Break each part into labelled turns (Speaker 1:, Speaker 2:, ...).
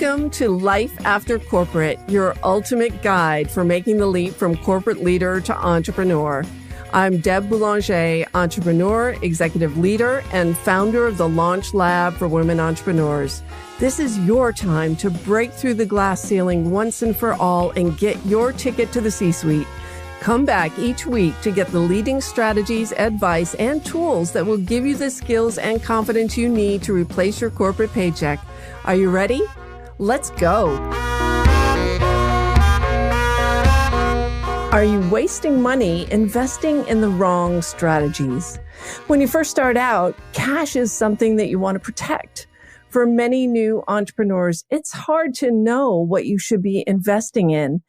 Speaker 1: Welcome to Life After Corporate, your ultimate guide for making the leap from corporate leader to entrepreneur. I'm Deb Boulanger, entrepreneur, executive leader, and founder of the Launch Lab for Women Entrepreneurs. This is your time to break through the glass ceiling once and for all and get your ticket to the C-suite. Come back each week to get the leading strategies, advice, and tools that will give you the skills and confidence you need to replace your corporate paycheck. Are you ready? Let's go. Are you wasting money investing in the wrong strategies? When you first start out, cash is something that you want to protect. For many new entrepreneurs, it's hard to know what you should be investing in.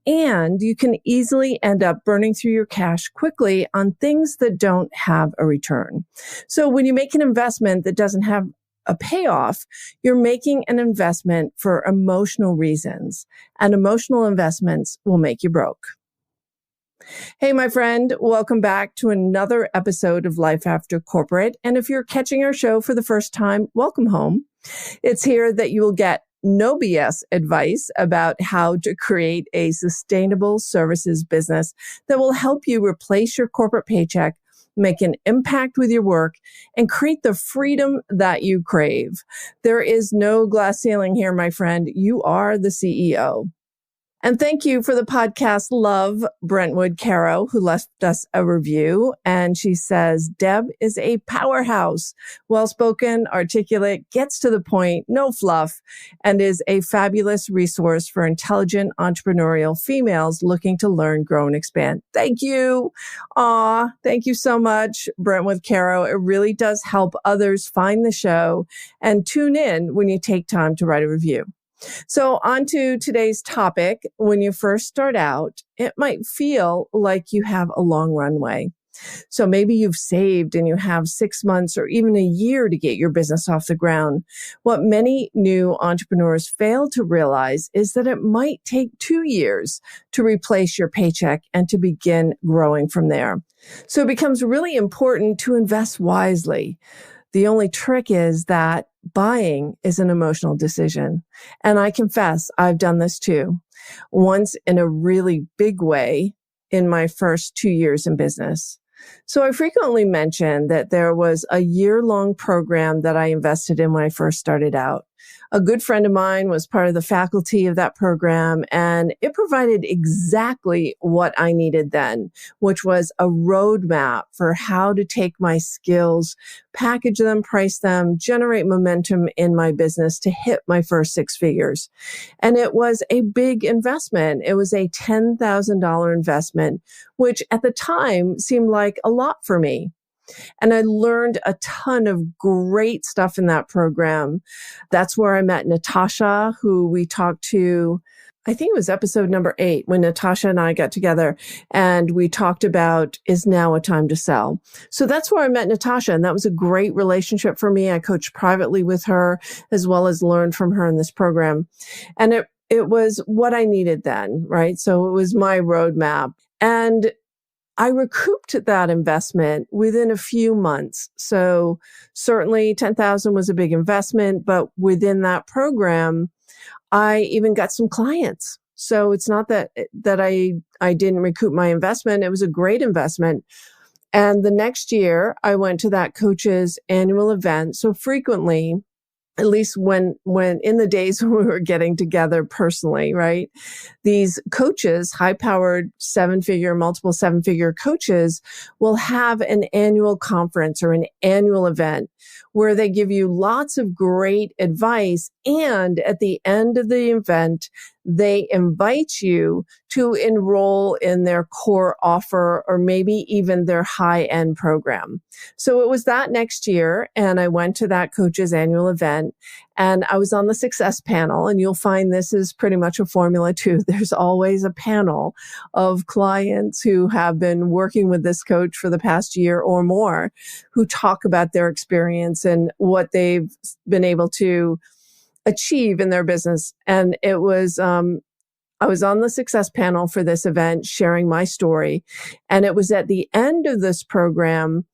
Speaker 1: And you can easily end up burning through your cash quickly on things that don't have a return. So when you make an investment that doesn't have a payoff, you're making an investment for emotional reasons, and emotional investments will make you broke. Hey, my friend, welcome back to another episode of Life After Corporate. And if you're catching our show for the first time, welcome home. It's here that you will get no BS advice about how to create a sustainable services business that will help you replace your corporate paycheck, make an impact with your work, and create the freedom that you crave. There is no glass ceiling here, my friend. You are the CEO. And thank you for the podcast love, Brentwood Caro, who left us a review. And she says, Deb is a powerhouse, well-spoken, articulate, gets to the point, no fluff, and is a fabulous resource for intelligent entrepreneurial females looking to learn, grow, and expand. Thank you. Thank you so much, Brentwood Caro. It really does help others find the show and tune in when you take time to write a review. So on to today's topic. When you first start out, it might feel like you have a long runway. So maybe you've saved and you have 6 months or even a year to get your business off the ground. What many new entrepreneurs fail to realize is that it might take 2 years to replace your paycheck and to begin growing from there. So it becomes really important to invest wisely. The only trick is that buying is an emotional decision. And I confess, I've done this too. Once in a really big way in my first 2 years in business. So I frequently mention that there was a year-long program that I invested in when I first started out. A good friend of mine was part of the faculty of that program, and it provided exactly what I needed then, which was a roadmap for how to take my skills, package them, price them, generate momentum in my business to hit my first 6 figures. And it was a big investment. It was a $10,000 investment, which at the time seemed like a lot for me. And I learned a ton of great stuff in that program. That's where I met Natasha, who we talked to, I think it was episode number 8, when Natasha and I got together and we talked about, is now a time to sell? So that's where I met Natasha. And that was a great relationship for me. I coached privately with her as well as learned from her in this program. And it was what I needed then, right? So it was my roadmap. And I recouped that investment within a few months. So certainly 10,000 was a big investment, but within that program, I even got some clients. So it's not that I didn't recoup my investment. It was a great investment. And the next year I went to that coach's annual event. So frequently, at least when in the days when we were getting together personally, right? These coaches, high-powered multiple seven-figure coaches will have an annual conference or an annual event where they give you lots of great advice. And at the end of the event, they invite you to enroll in their core offer or maybe even their high-end program. So it was that next year, and I went to that coach's annual event, and I was on the success panel, and you'll find this is pretty much a formula too. There's always a panel of clients who have been working with this coach for the past year or more who talk about their experience and what they've been able to achieve in their business. And it was, I was on the success panel for this event sharing my story. And it was at the end of this program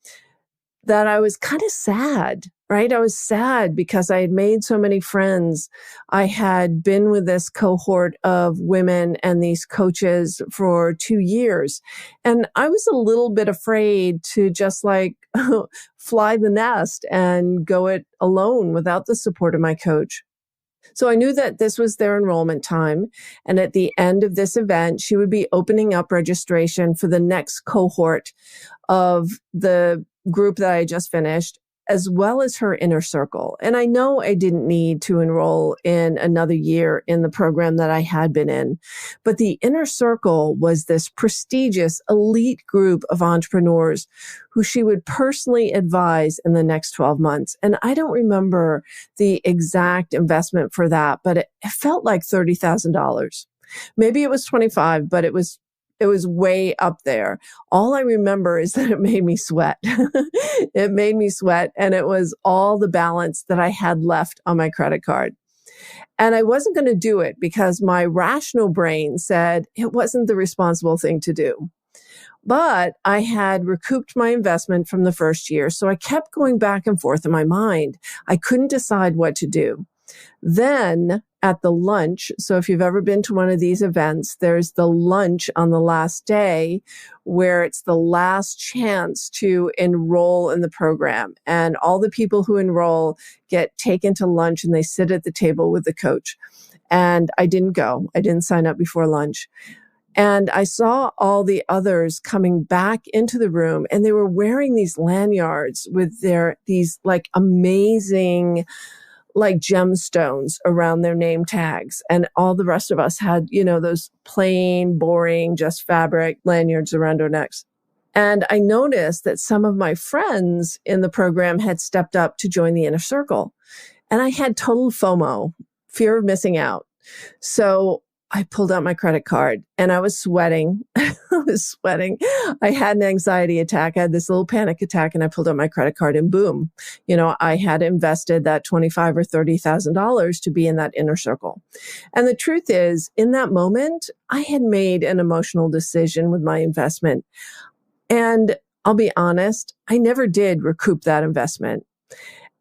Speaker 1: that I was kind of sad, right? I was sad because I had made so many friends. I had been with this cohort of women and these coaches for 2 years. And I was a little bit afraid to just like fly the nest and go it alone without the support of my coach. So I knew that this was their enrollment time. And at the end of this event, she would be opening up registration for the next cohort of the group that I just finished, as well as her inner circle. And I know I didn't need to enroll in another year in the program that I had been in, but the inner circle was this prestigious elite group of entrepreneurs who she would personally advise in the next 12 months. And I don't remember the exact investment for that, but it felt like $30,000. Maybe it was 25, but it was way up there. All I remember is that it made me sweat. It made me sweat, and it was all the balance that I had left on my credit card. And I wasn't going to do it because my rational brain said it wasn't the responsible thing to do. But I had recouped my investment from the first year, so I kept going back and forth in my mind. I couldn't decide what to do. Then at the lunch, so if you've ever been to one of these events, there's the lunch on the last day where it's the last chance to enroll in the program. And all the people who enroll get taken to lunch and they sit at the table with the coach. And I didn't go. I didn't sign up before lunch. And I saw all the others coming back into the room, and they were wearing these lanyards with these like amazing like gemstones around their name tags. And all the rest of us had, those plain, boring, just fabric lanyards around our necks. And I noticed that some of my friends in the program had stepped up to join the inner circle. And I had total FOMO, fear of missing out. So I pulled out my credit card and I was sweating. I was sweating. I had an anxiety attack. I had this little panic attack, and I pulled out my credit card and boom, I had invested that $25,000 or $30,000 to be in that inner circle. And the truth is, in that moment, I had made an emotional decision with my investment. And I'll be honest, I never did recoup that investment.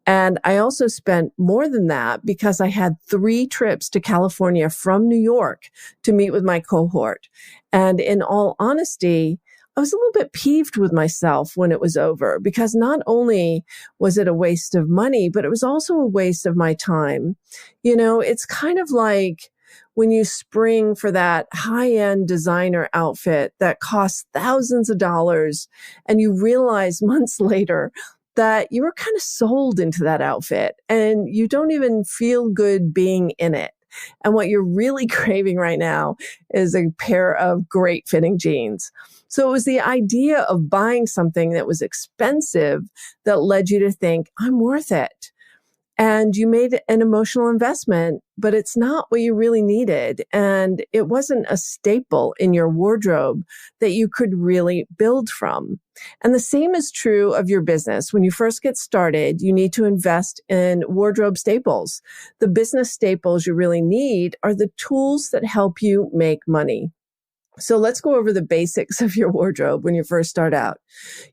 Speaker 1: And I also spent more than that because I had 3 trips to California from New York to meet with my cohort. And in all honesty, I was a little bit peeved with myself when it was over because not only was it a waste of money, but it was also a waste of my time. It's kind of like when you spring for that high-end designer outfit that costs thousands of dollars and you realize months later that you were kind of sold into that outfit and you don't even feel good being in it. And what you're really craving right now is a pair of great fitting jeans. So it was the idea of buying something that was expensive that led you to think, I'm worth it. And you made an emotional investment, but it's not what you really needed. And it wasn't a staple in your wardrobe that you could really build from. And the same is true of your business. When you first get started, you need to invest in wardrobe staples. The business staples you really need are the tools that help you make money. So let's go over the basics of your wardrobe when you first start out.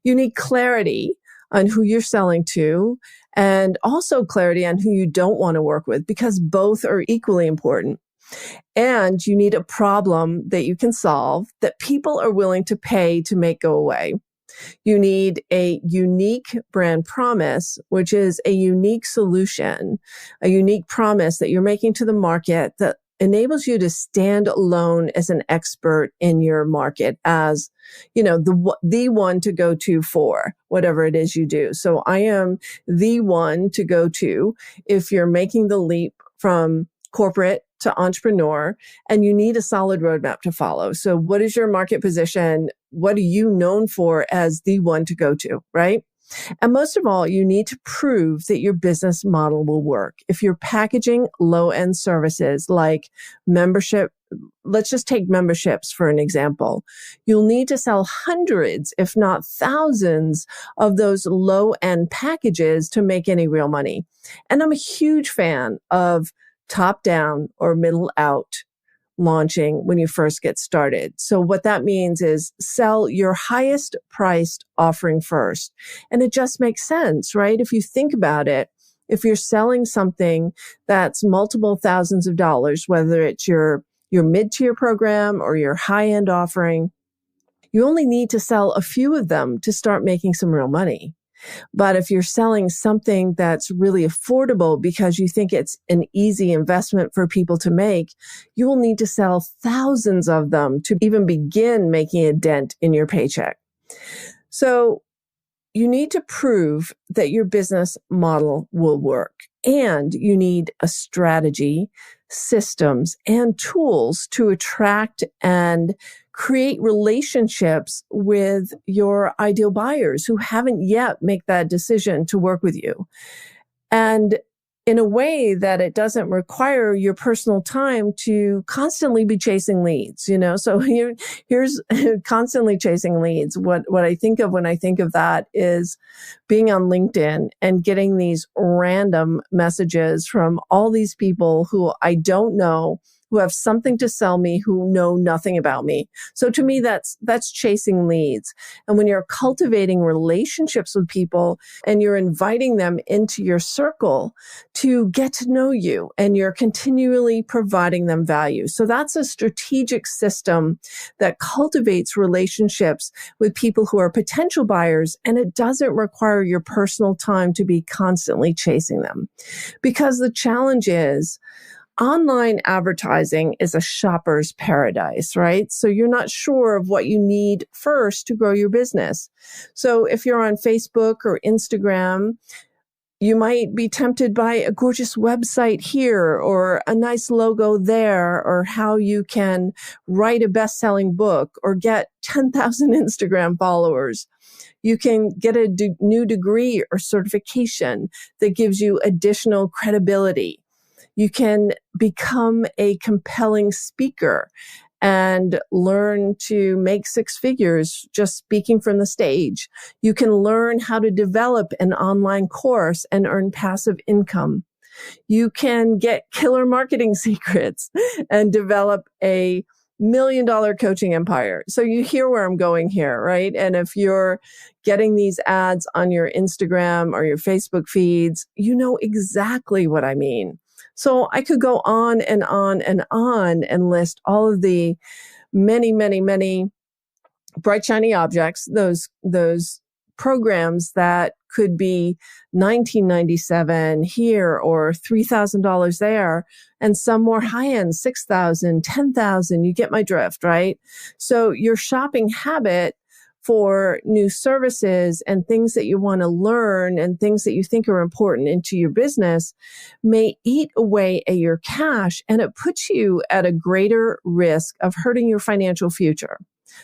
Speaker 1: You need clarity on who you're selling to, and also clarity on who you don't want to work with, because both are equally important. And you need a problem that you can solve that people are willing to pay to make go away. You need a unique brand promise, which is a unique solution, a unique promise that you're making to the market that enables you to stand alone as an expert in your market, as, the one to go to for whatever it is you do. So I am the one to go to if you're making the leap from corporate to entrepreneur, and you need a solid roadmap to follow. So what is your market position? What are you known for as the one to go to, right? And most of all, you need to prove that your business model will work. If you're packaging low-end services like membership, let's just take memberships for an example. You'll need to sell hundreds, if not thousands, of those low-end packages to make any real money. And I'm a huge fan of top down or middle out launching when you first get started. So what that means is sell your highest priced offering first. And it just makes sense, right? If you think about it, if you're selling something that's multiple thousands of dollars, whether it's your mid-tier program or your high-end offering, you only need to sell a few of them to start making some real money. But if you're selling something that's really affordable because you think it's an easy investment for people to make, you will need to sell thousands of them to even begin making a dent in your paycheck. So you need to prove that your business model will work, and you need a strategy, systems, and tools to attract and create relationships with your ideal buyers who haven't yet made that decision to work with you. And in a way that it doesn't require your personal time to constantly be chasing leads, So here's constantly chasing leads. What I think of when I think of that is being on LinkedIn and getting these random messages from all these people who I don't know, who have something to sell me, who know nothing about me. So to me, that's chasing leads. And when you're cultivating relationships with people and you're inviting them into your circle to get to know you, and you're continually providing them value. So that's a strategic system that cultivates relationships with people who are potential buyers, and it doesn't require your personal time to be constantly chasing them. Because the challenge is, online advertising is a shopper's paradise, right? So you're not sure of what you need first to grow your business. So if you're on Facebook or Instagram, you might be tempted by a gorgeous website here or a nice logo there, or how you can write a best-selling book or get 10,000 Instagram followers. You can get a new degree or certification that gives you additional credibility. You can become a compelling speaker and learn to make six figures just speaking from the stage. You can learn how to develop an online course and earn passive income. You can get killer marketing secrets and develop a $1 million coaching empire. So you hear where I'm going here, right? And if you're getting these ads on your Instagram or your Facebook feeds, you know exactly what I mean. So I could go on and on and on and list all of the many, many, many bright, shiny objects, those programs that could be $19.97 here or $3,000 there, and some more high-end, $6,000, $10,000. You get my drift, right? So your shopping habit for new services and things that you want to learn and things that you think are important into your business may eat away at your cash, and it puts you at a greater risk of hurting your financial future.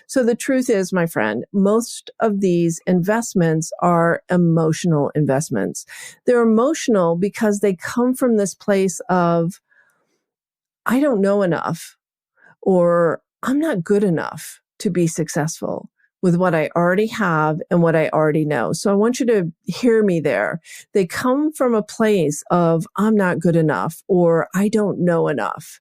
Speaker 1: So the truth is, my friend, most of these investments are emotional investments. They're emotional because they come from this place of, I don't know enough, or I'm not good enough to be successful with what I already have and what I already know. So I want you to hear me there. They come from a place of, I'm not good enough, or I don't know enough.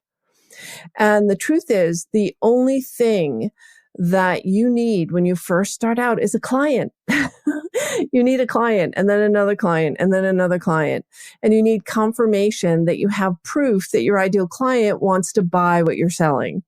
Speaker 1: And the truth is, the only thing that you need when you first start out is a client. You need a client, and then another client, and then another client. And you need confirmation that you have proof that your ideal client wants to buy what you're selling.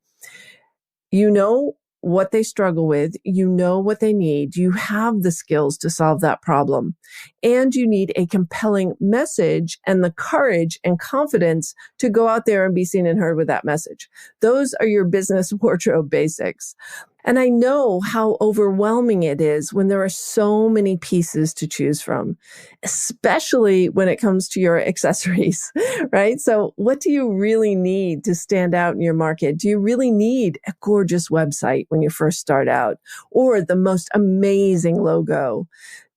Speaker 1: You know what they struggle with. You know what they need. You have the skills to solve that problem. And you need a compelling message and the courage and confidence to go out there and be seen and heard with that message. Those are your business wardrobe basics. And I know how overwhelming it is when there are so many pieces to choose from, especially when it comes to your accessories, right? So what do you really need to stand out in your market? Do you really need a gorgeous website when you first start out, or the most amazing logo?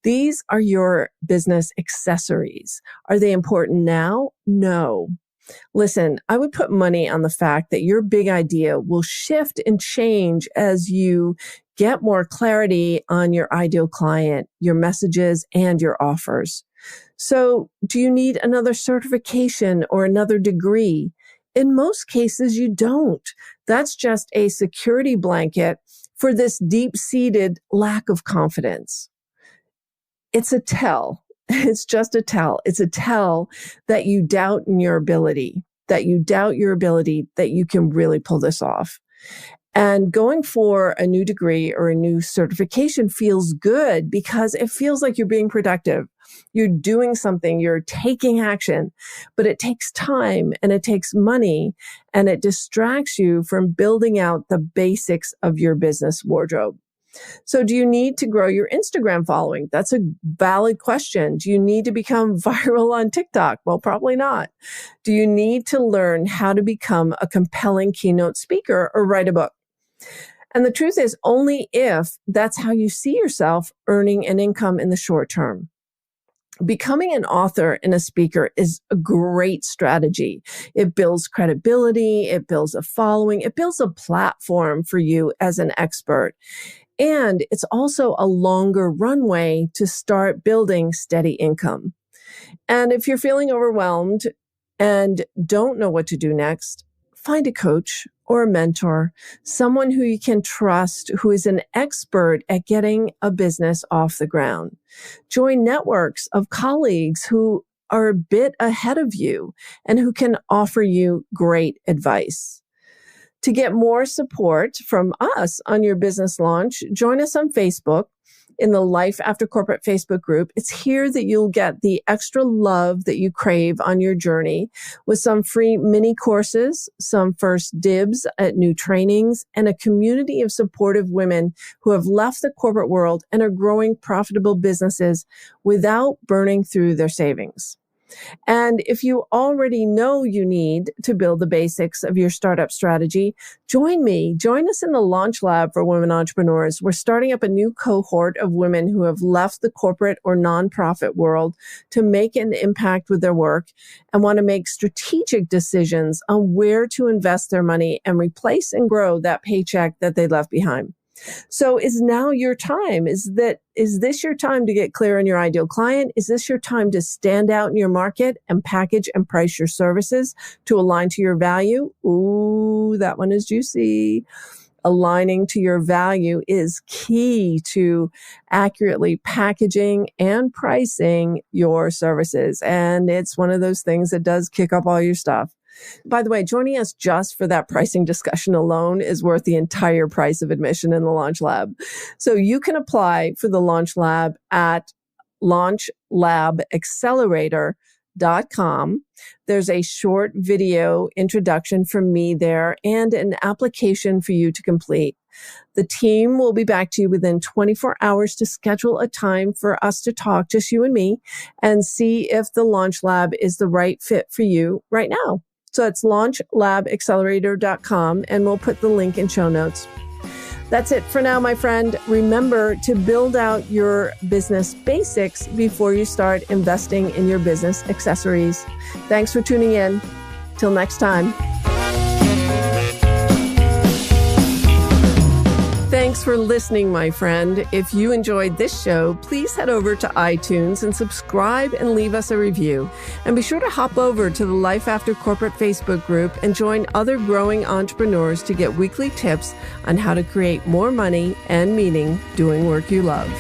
Speaker 1: These are your business accessories. Are they important now? No. Listen, I would put money on the fact that your big idea will shift and change as you get more clarity on your ideal client, your messages, and your offers. So, do you need another certification or another degree? In most cases, you don't. That's just a security blanket for this deep-seated lack of confidence. It's a tell. It's just a tell. It's a tell that you doubt in your ability, that you can really pull this off. And going for a new degree or a new certification feels good because it feels like you're being productive. You're doing something, you're taking action, but it takes time and it takes money and it distracts you from building out the basics of your business wardrobe. So do you need to grow your Instagram following? That's a valid question. Do you need to become viral on TikTok? Well, probably not. Do you need to learn how to become a compelling keynote speaker or write a book? And the truth is, only if that's how you see yourself earning an income in the short term. Becoming an author and a speaker is a great strategy. It builds credibility, it builds a following, it builds a platform for you as an expert. And it's also a longer runway to start building steady income. And if you're feeling overwhelmed and don't know what to do next, find a coach or a mentor, someone who you can trust, who is an expert at getting a business off the ground. Join networks of colleagues who are a bit ahead of you and who can offer you great advice. To get more support from us on your business launch, join us on Facebook in the Life After Corporate Facebook group. It's here that you'll get the extra love that you crave on your journey with some free mini courses, some first dibs at new trainings, and a community of supportive women who have left the corporate world and are growing profitable businesses without burning through their savings. And if you already know you need to build the basics of your startup strategy, join me. Join us in the Launch Lab for Women Entrepreneurs. We're starting up a new cohort of women who have left the corporate or nonprofit world to make an impact with their work and want to make strategic decisions on where to invest their money and replace and grow that paycheck that they left behind. So is now your time? Is this your time to get clear on your ideal client? Is this your time to stand out in your market and package and price your services to align to your value? Ooh, that one is juicy. Aligning to your value is key to accurately packaging and pricing your services. And it's one of those things that does kick up all your stuff. By the way, joining us just for that pricing discussion alone is worth the entire price of admission in the Launch Lab. So you can apply for the Launch Lab at launchlabaccelerator.com. There's a short video introduction from me there and an application for you to complete. The team will be back to you within 24 hours to schedule a time for us to talk, just you and me, and see if the Launch Lab is the right fit for you right now. So it's launchlabaccelerator.com, and we'll put the link in show notes. That's it for now, my friend. Remember to build out your business basics before you start investing in your business accessories. Thanks for tuning in. Till next time. Thanks for listening, my friend. If you enjoyed this show, please head over to iTunes and subscribe and leave us a review. And be sure to hop over to the Life After Corporate Facebook group and join other growing entrepreneurs to get weekly tips on how to create more money and meaning doing work you love.